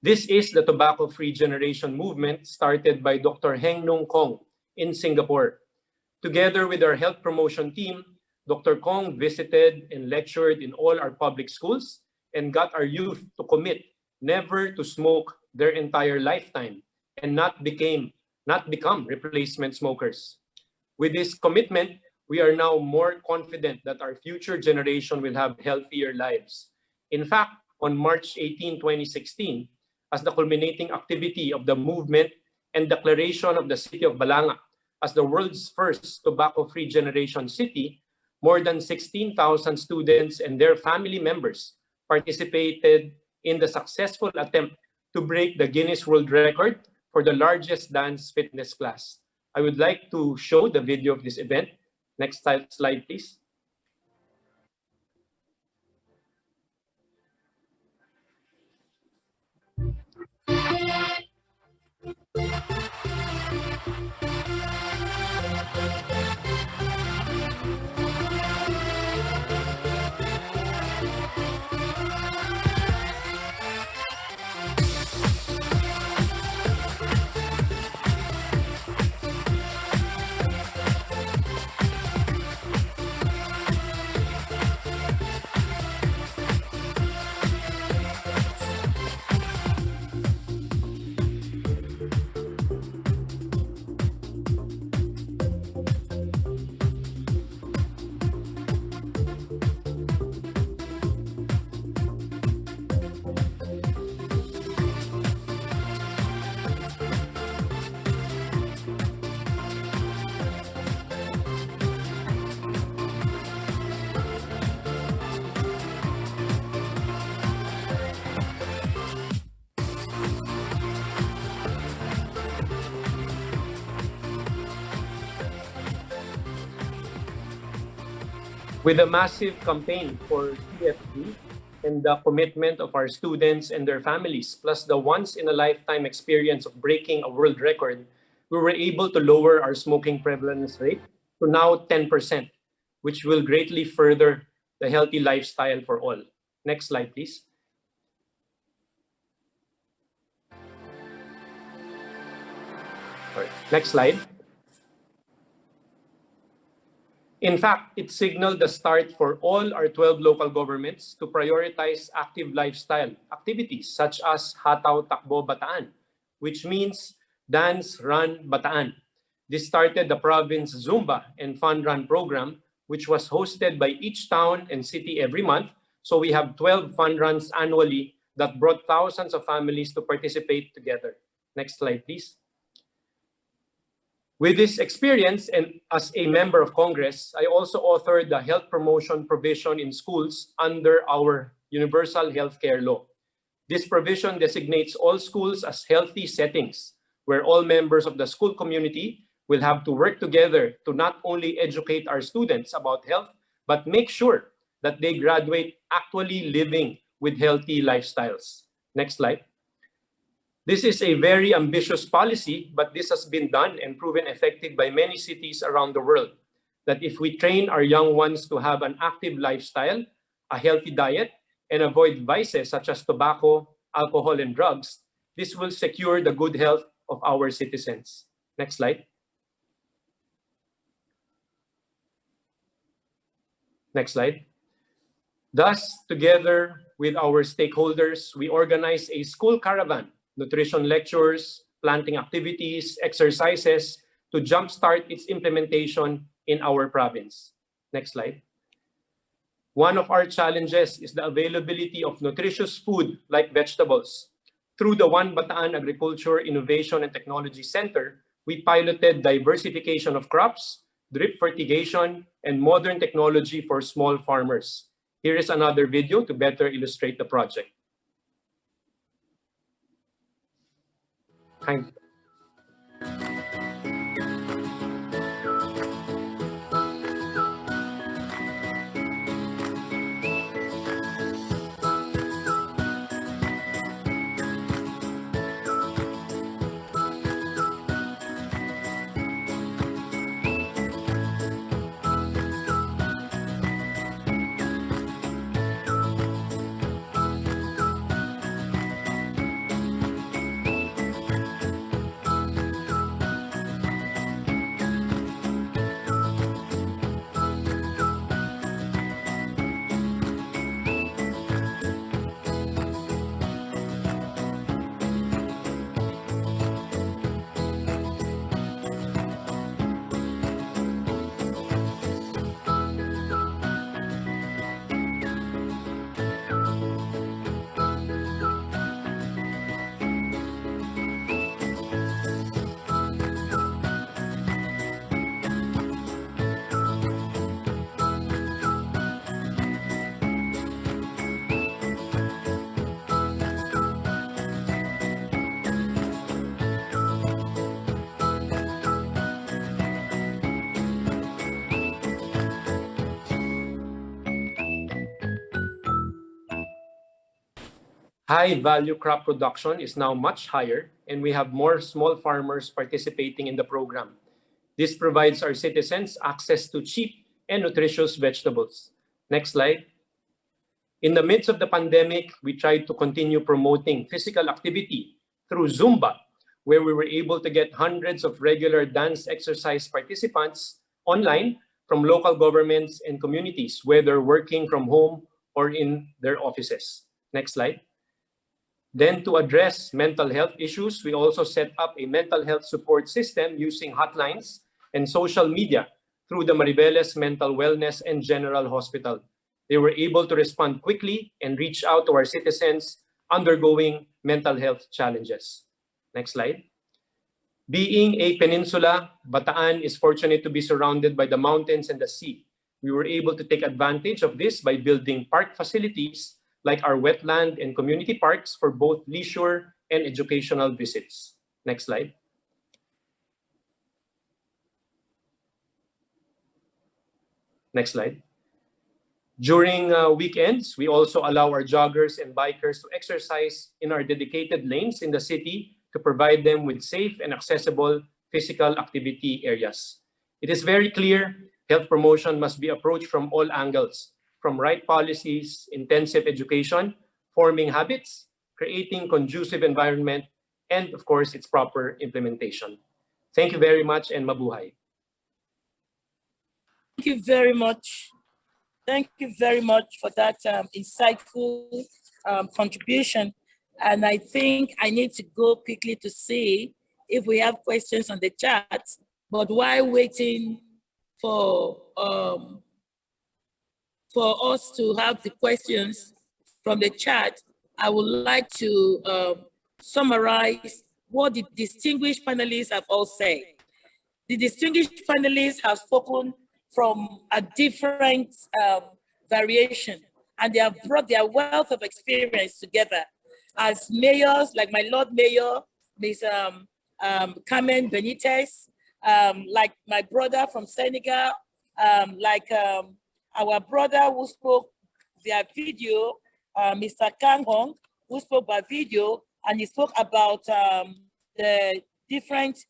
This is the tobacco-free generation movement started by Dr. Heng Nung Kong in Singapore. Together with our health promotion team, Dr. Kong visited and lectured in all our public schools and got our youth to commit never to smoke their entire lifetime and not become replacement smokers. With this commitment, we are now more confident that our future generation will have healthier lives. In fact, on March 18, 2016, as the culminating activity of the movement and declaration of the City of Balanga as the world's first tobacco-free generation city, more than 16,000 students and their family members participated in the successful attempt to break the Guinness World Record for the largest dance fitness class. I would like to show the video of this event. Next slide, please. With a massive campaign for CFD and the commitment of our students and their families, plus the once-in-a-lifetime experience of breaking a world record, we were able to lower our smoking prevalence rate to now 10%, which will greatly further the healthy lifestyle for all. Next slide, please. All right, next slide. In fact, it signaled the start for all our 12 local governments to prioritize active lifestyle activities such as Hataw Takbo Bataan, which means Dance Run Bataan. This started the province Zumba and Fun Run program, which was hosted by each town and city every month. So we have 12 fun runs annually that brought thousands of families to participate together. Next slide, please. With this experience and as a member of Congress, I also authored the health promotion provision in schools under our Universal Healthcare Law. This provision designates all schools as healthy settings where all members of the school community will have to work together to not only educate our students about health, but make sure that they graduate actually living with healthy lifestyles. Next slide. This is a very ambitious policy, but this has been done and proven effective by many cities around the world. That if we train our young ones to have an active lifestyle, a healthy diet, and avoid vices such as tobacco, alcohol, and drugs, this will secure the good health of our citizens. Next slide. Next slide. Thus, together with our stakeholders, we organize a school caravan, nutrition lectures, planting activities, exercises to jumpstart its implementation in our province. Next slide. One of our challenges is the availability of nutritious food like vegetables. Through the One Bataan Agriculture Innovation and Technology Center, we piloted diversification of crops, drip fertigation, and modern technology for small farmers. Here is another video to better illustrate the project. Thank you. High value crop production is now much higher, and we have more small farmers participating in the program. This provides our citizens access to cheap and nutritious vegetables. Next slide. In the midst of the pandemic, we tried to continue promoting physical activity through Zumba, where we were able to get hundreds of regular dance exercise participants online from local governments and communities, whether working from home or in their offices. Next slide. Then to address mental health issues, we also set up a mental health support system using hotlines and social media through the Maribeles Mental Wellness and General Hospital. They were able to respond quickly and reach out to our citizens undergoing mental health challenges. Next slide. Being a peninsula, Bataan is fortunate to be surrounded by the mountains and the sea. We were able to take advantage of this by building park facilities like our wetland and community parks for both leisure and educational visits. Next slide. Next slide. During weekends, we also allow our joggers and bikers to exercise in our dedicated lanes in the city to provide them with safe and accessible physical activity areas. It is very clear health promotion must be approached from all angles, from right policies, intensive education, forming habits, creating conducive environment, and of course, its proper implementation. Thank you very much and mabuhay. Thank you very much. Thank you very much for that insightful contribution. And I think I need to go quickly to see if we have questions on the chat. But while waiting for us to have the questions from the chat, I would like to summarize what the distinguished panelists have all said. The distinguished panelists have spoken from a different variation, and they have brought their wealth of experience together as mayors, like my Lord Mayor, Ms. Carmen Benitez, like my brother from Senegal, like our brother who spoke via video, Mr. Kang Hong, who spoke by video, and he spoke about the different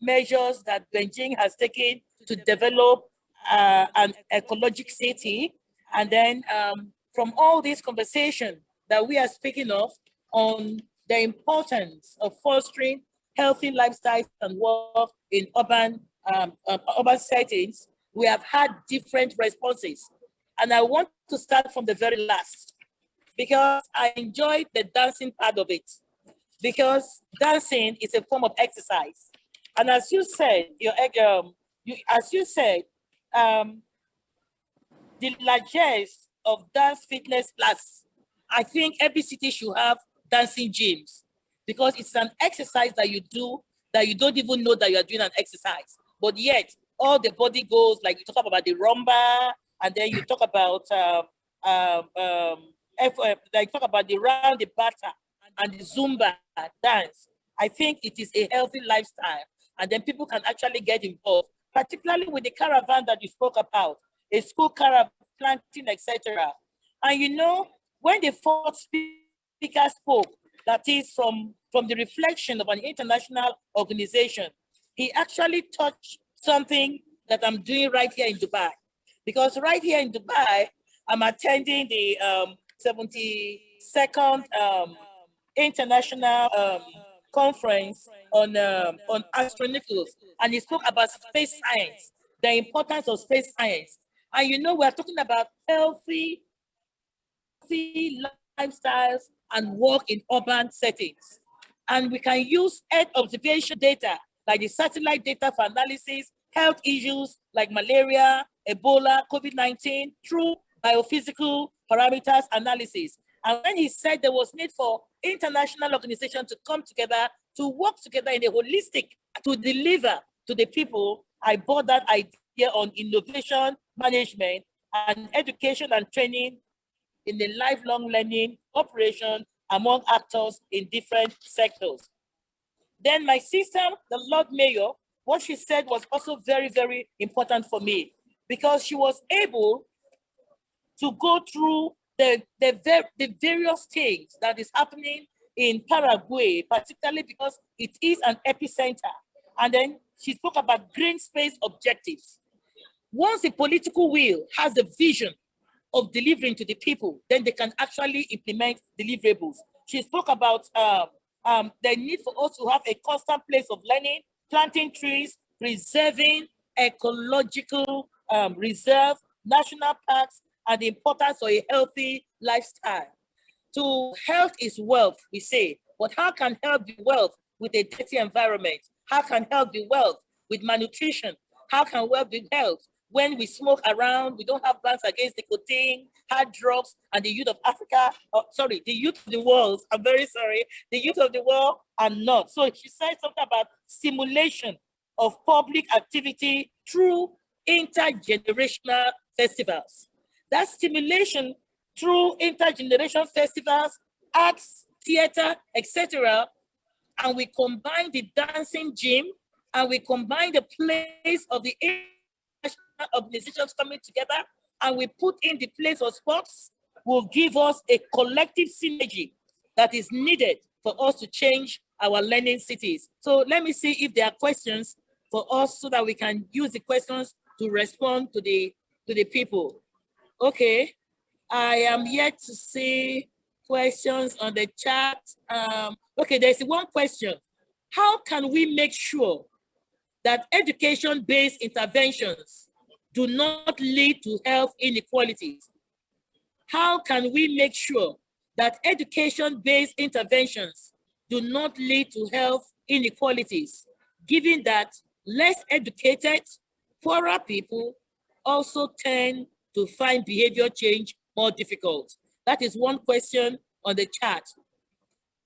measures that Beijing has taken to develop an ecological city. And then from all this conversation that we are speaking of on the importance of fostering healthy lifestyles and work in urban settings, we have had different responses. And I want to start from the very last, because I enjoyed the dancing part of it, because dancing is a form of exercise. And as you said, the largesse of Dance Fitness Plus, I think every city should have dancing gyms, because it's an exercise that you do that you don't even know that you are doing an exercise. But yet, all the body goes, like you talk about the rumba, and then you talk about like talk about the round the bata and the Zumba dance. I think it is a healthy lifestyle, and then people can actually get involved, particularly with the caravan that you spoke about, a school caravan, planting, etc. And you know, when the fourth speaker spoke, that is from the reflection of an international organization, he actually touched something that I'm doing right here in Dubai. Because right here in Dubai, I'm attending the 72nd international conference on astronautics, and he spoke about space science, the importance of space science. And you know, we're talking about healthy lifestyles and work in urban settings. And we can use Earth observation data, like the satellite data for analysis, health issues like malaria, Ebola, COVID-19, through biophysical parameters analysis. And when he said there was need for international organizations to come together, to work together in a holistic, to deliver to the people, I bought that idea on innovation management and education and training in the lifelong learning operation among actors in different sectors. Then my sister, the Lord Mayor, what she said was also very, very important for me, because she was able to go through the various things that is happening in Paraguay, particularly because it is an epicenter. And then she spoke about green space objectives. Once the political will has a vision of delivering to the people, then they can actually implement deliverables. She spoke about the need for us to have a constant place of learning, planting trees, preserving ecological reserve, national parks, and the importance of a healthy lifestyle. So health is wealth, we say, but how can health be wealth with a dirty environment? How can health be wealth with malnutrition? How can wealth be health when we smoke around, we don't have bans against nicotine, hard drugs, and the youth of Africa, the youth of the world, I'm very sorry, the youth of the world are not. So she said something about stimulation of public activity through intergenerational festivals. That stimulation through intergenerational festivals, arts, theater, etc., and we combine the dancing gym, and we combine the place of the organizations coming together, and we put in the place of sports will give us a collective synergy that is needed for us to change our learning cities. So let me see if there are questions for us so that we can use the questions to respond to the people. Okay, I am yet to see questions on the chat. Okay, there's one question. How can we make sure that education-based interventions do not lead to health inequalities? How can we make sure that education-based interventions do not lead to health inequalities, given that less educated, poorer people also tend to find behavior change more difficult? That is one question on the chat.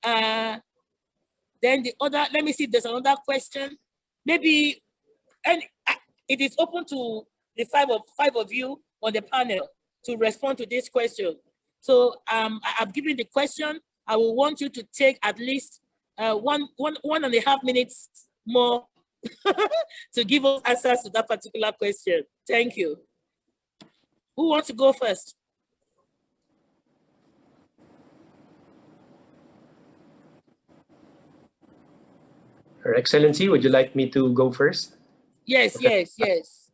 Then the other, let me see if there's another question. Maybe, and it is open to the five of you on the panel to respond to this question. So I've given the question. I will want you to take at least 1.5 minutes more to give us answers to that particular question. Thank you. Who wants to go first? Her Excellency, would you like me to go first? Yes, Okay. yes.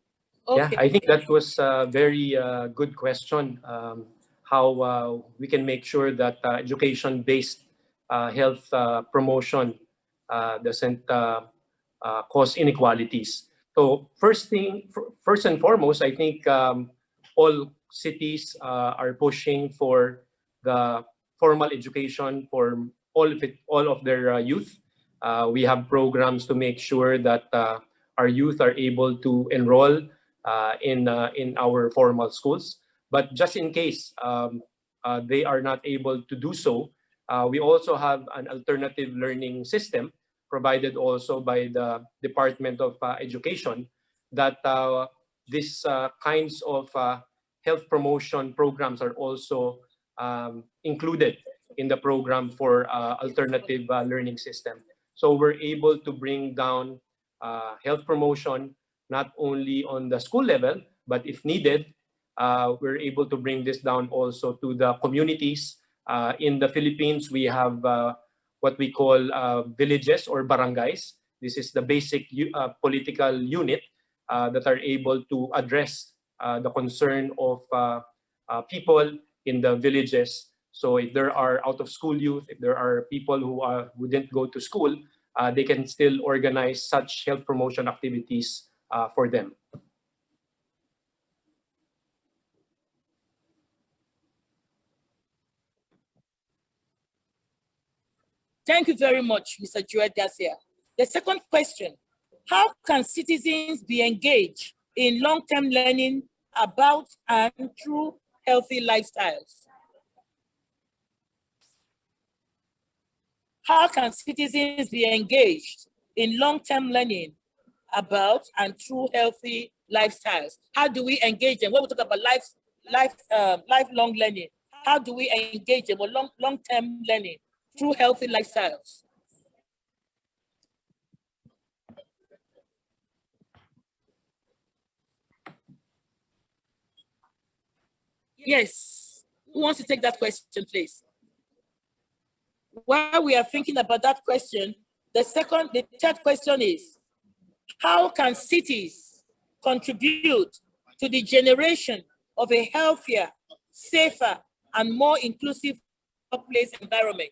Yeah, Okay. I think that was a very good question. How we can make sure that education-based health promotion doesn't cause inequalities. So first and foremost, I think all cities are pushing for the formal education for all of their youth. We have programs to make sure that our youth are able to enroll in our formal schools. But just in case they are not able to do so, we also have an alternative learning system provided also by the Department of Education that these kinds of health promotion programs are also included in the program for alternative learning system. So we're able to bring down health promotion not only on the school level, but if needed, we're able to bring this down also to the communities. In the Philippines, we have what we call villages or barangays. This is the basic political unit that are able to address the concern of people in the villages. So if there are out-of-school youth, if there are people who didn't go to school, they can still organize such health promotion activities for them. Thank you very much, Mr. Joel Garcia. The second question, how can citizens be engaged in long-term learning about and through healthy lifestyles? How can citizens be engaged in long-term learning about and through healthy lifestyles? How do we engage them? When we talk about lifelong learning, how do we engage them with long-term learning through healthy lifestyles? Yes, who wants to take that question, please? While we are thinking about that question, the third question is, how can cities contribute to the generation of a healthier, safer, and more inclusive workplace environment?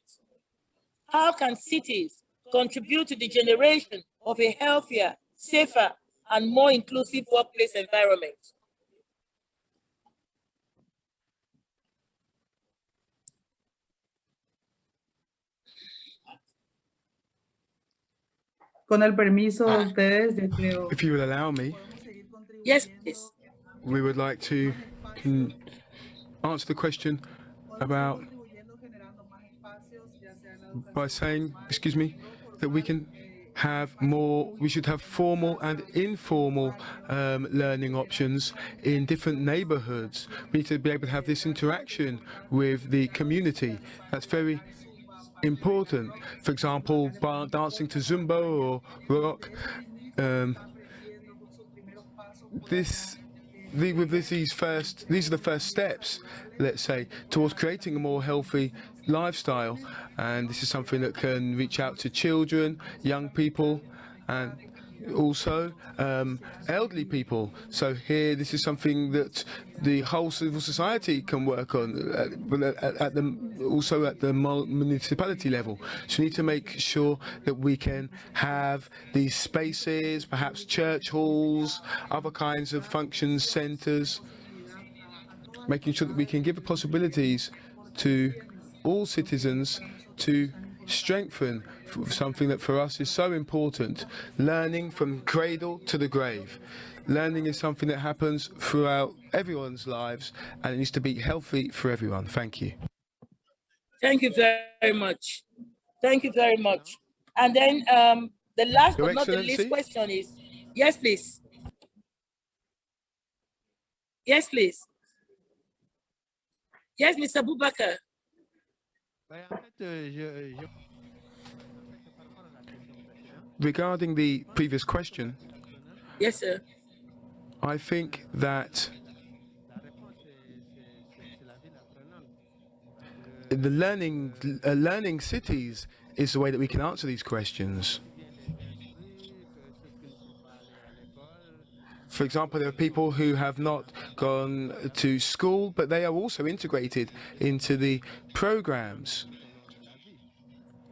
How can cities contribute to the generation of a healthier, safer, and more inclusive workplace environment? Con el permiso de ustedes, yo creo. If you will allow me, yes, please. We would like to answer the question about by saying, excuse me, that we can have more, we should have formal and informal learning options in different neighborhoods. We need to be able to have this interaction with the community. That's very important. For example, dancing to Zumba or rock. This these are the first steps, let's say, towards creating a more healthy lifestyle, and this is something that can reach out to children, young people, and also elderly people. So here, this is something that the whole civil society can work on, also at the municipality level. So we need to make sure that we can have these spaces, perhaps church halls, other kinds of functions, centres, making sure that we can give the possibilities to all citizens to strengthen something that for us is so important, learning from cradle to the grave. Learning is something that happens throughout everyone's lives, and it needs to be healthy for everyone. Thank you. Thank you very much. Thank you very much. And then the last Your but not the Excellency? least question is, yes, please. Yes, please. Yes, Mr. Bubakar. Regarding the previous question, Yes, sir. I think that the learning cities is the way that we can answer these questions. For example, there are people who have not gone to school, but they are also integrated into the programs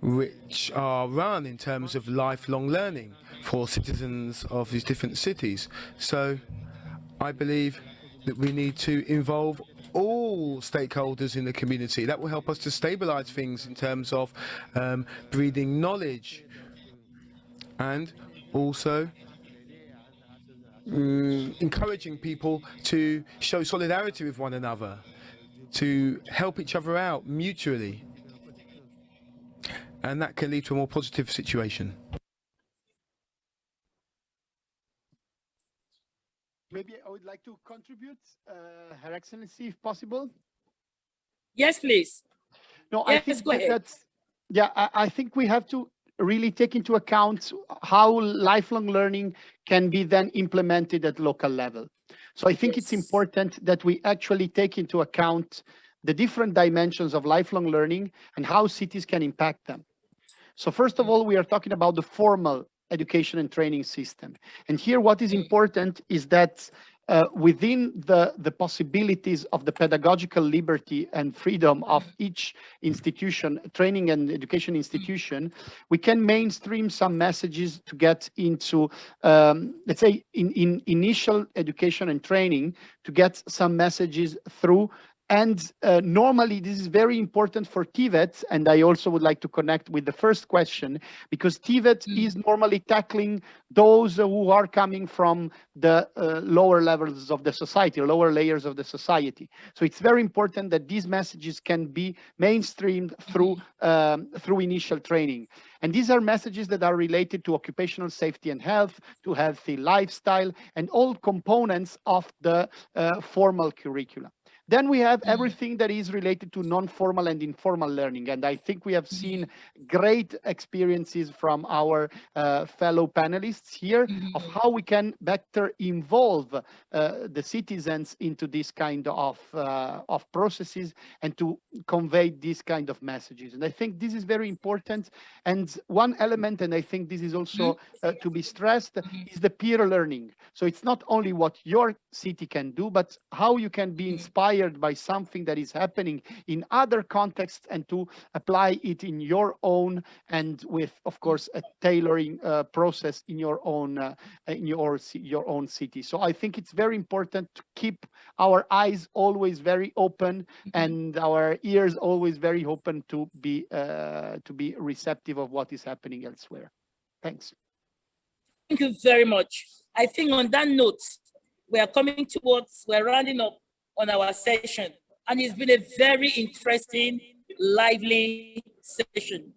which are run in terms of lifelong learning for citizens of these different cities. So I believe that we need to involve all stakeholders in the community. That will help us to stabilize things in terms of breeding knowledge and also encouraging people to show solidarity with one another, to help each other out mutually. And that can lead to a more positive situation. Maybe I would like to contribute, Her Excellency, if possible. Yes, please. No, yes, I think go ahead. I think we have to really take into account how lifelong learning can be then implemented at local level. So I think it's important that we actually take into account the different dimensions of lifelong learning and how cities can impact them. So first of all, we are talking about the formal education and training system. And here what is important is that within the possibilities of the pedagogical liberty and freedom of each institution, training and education institution, we can mainstream some messages to get into, let's say, in initial education and training, to get some messages through. And normally this is very important for TVET, and I also would like to connect with the first question, because TVET is normally tackling those who are coming from the lower levels of the society, lower layers of the society. So it's very important that these messages can be mainstreamed through initial training. And these are messages that are related to occupational safety and health, to healthy lifestyle, and all components of the formal curricula. Then we have everything that is related to non-formal and informal learning. And I think we have seen great experiences from our fellow panelists here of how we can better involve the citizens into this kind of processes and to convey these kind of messages. And I think this is very important. And one element, and I think this is also to be stressed, is the peer learning. So it's not only what your city can do, but how you can be inspired by something that is happening in other contexts and to apply it in your own, and with, of course, a tailoring process in your own your own city. So I think it's very important to keep our eyes always very open and our ears always very open to be receptive of what is happening elsewhere. Thanks. Thank you very much. I think on that note, we're rounding up on our session, and it's been a very interesting, lively session.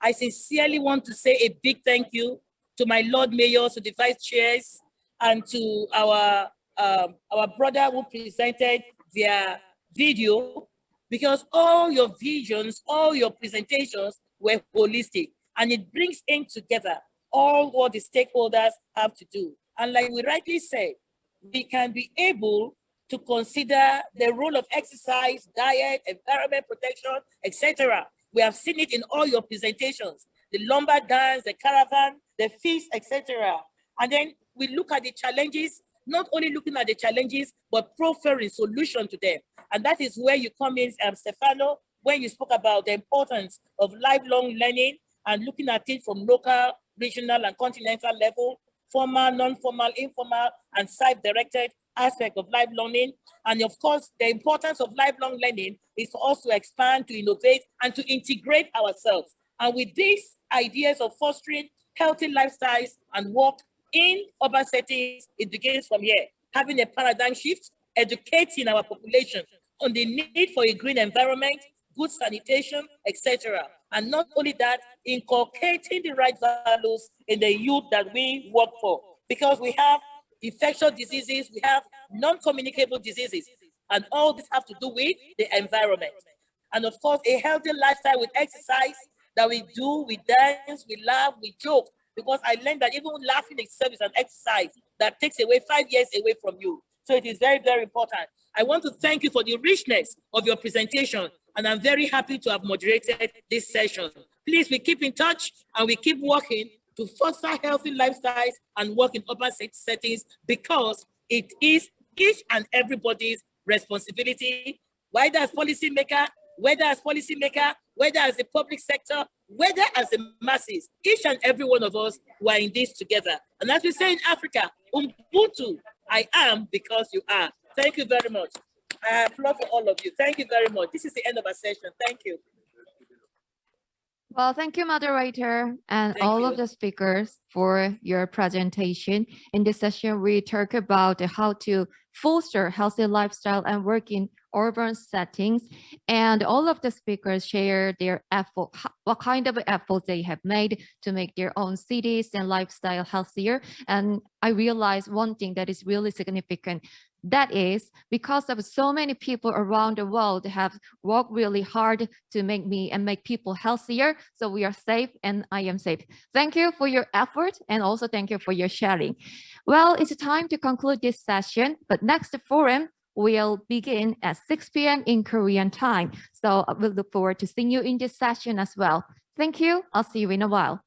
I sincerely want to say a big thank you to my Lord Mayors, to the Vice Chairs, and to our brother who presented their video, because all your visions, all your presentations were holistic, and it brings in together all what the stakeholders have to do. And like we rightly said, we can be able to consider the role of exercise, diet, environment protection, etc. We have seen it in all your presentations, the lumber dance, the caravan, the feast, etc. And then we look at the challenges, not only looking at the challenges, but proffering solution to them. And that is where you come in, Stefano, when you spoke about the importance of lifelong learning and looking at it from local, regional, and continental level, formal, non-formal, informal, and self-directed aspect of lifelong learning. And of course, the importance of lifelong learning is to also expand, to innovate, and to integrate ourselves. And with these ideas of fostering healthy lifestyles and work in urban settings, it begins from here. Having a paradigm shift, educating our population on the need for a green environment, good sanitation, etc. And not only that, inculcating the right values in the youth that we work for. Because we have infectious diseases, we have non-communicable diseases, and all this have to do with the environment. And of course, a healthy lifestyle with exercise that we do, we dance, we laugh, we joke. Because I learned that even laughing itself is an exercise that takes away 5 years away from you. So it is very, very important. I want to thank you for the richness of your presentation, and I'm very happy to have moderated this session. Please, we keep in touch and we keep working to foster healthy lifestyles and work in urban settings, because it is each and everybody's responsibility, whether as policymaker, whether as the public sector, whether as the masses, each and every one of us who are in this together. And as we say in Africa, Ubuntu, I am because you are. Thank you very much. I applaud for all of you. Thank you very much. This is the end of our session. Thank you. Well, thank you, moderator, and all of the speakers for your presentation. In this session, we talk about how to foster healthy lifestyle and work in urban settings. And all of the speakers share their effort, what kind of effort they have made to make their own cities and lifestyle healthier. And I realized one thing that is really significant. That is because of so many people around the world have worked really hard to make me and make people healthier. So we are safe and I am safe. Thank you for your effort and also thank you for your sharing. Well, it's time to conclude this session, but next forum will begin at 6 p.m. in Korean time. So we'll look forward to seeing you in this session as well. Thank you. I'll see you in a while.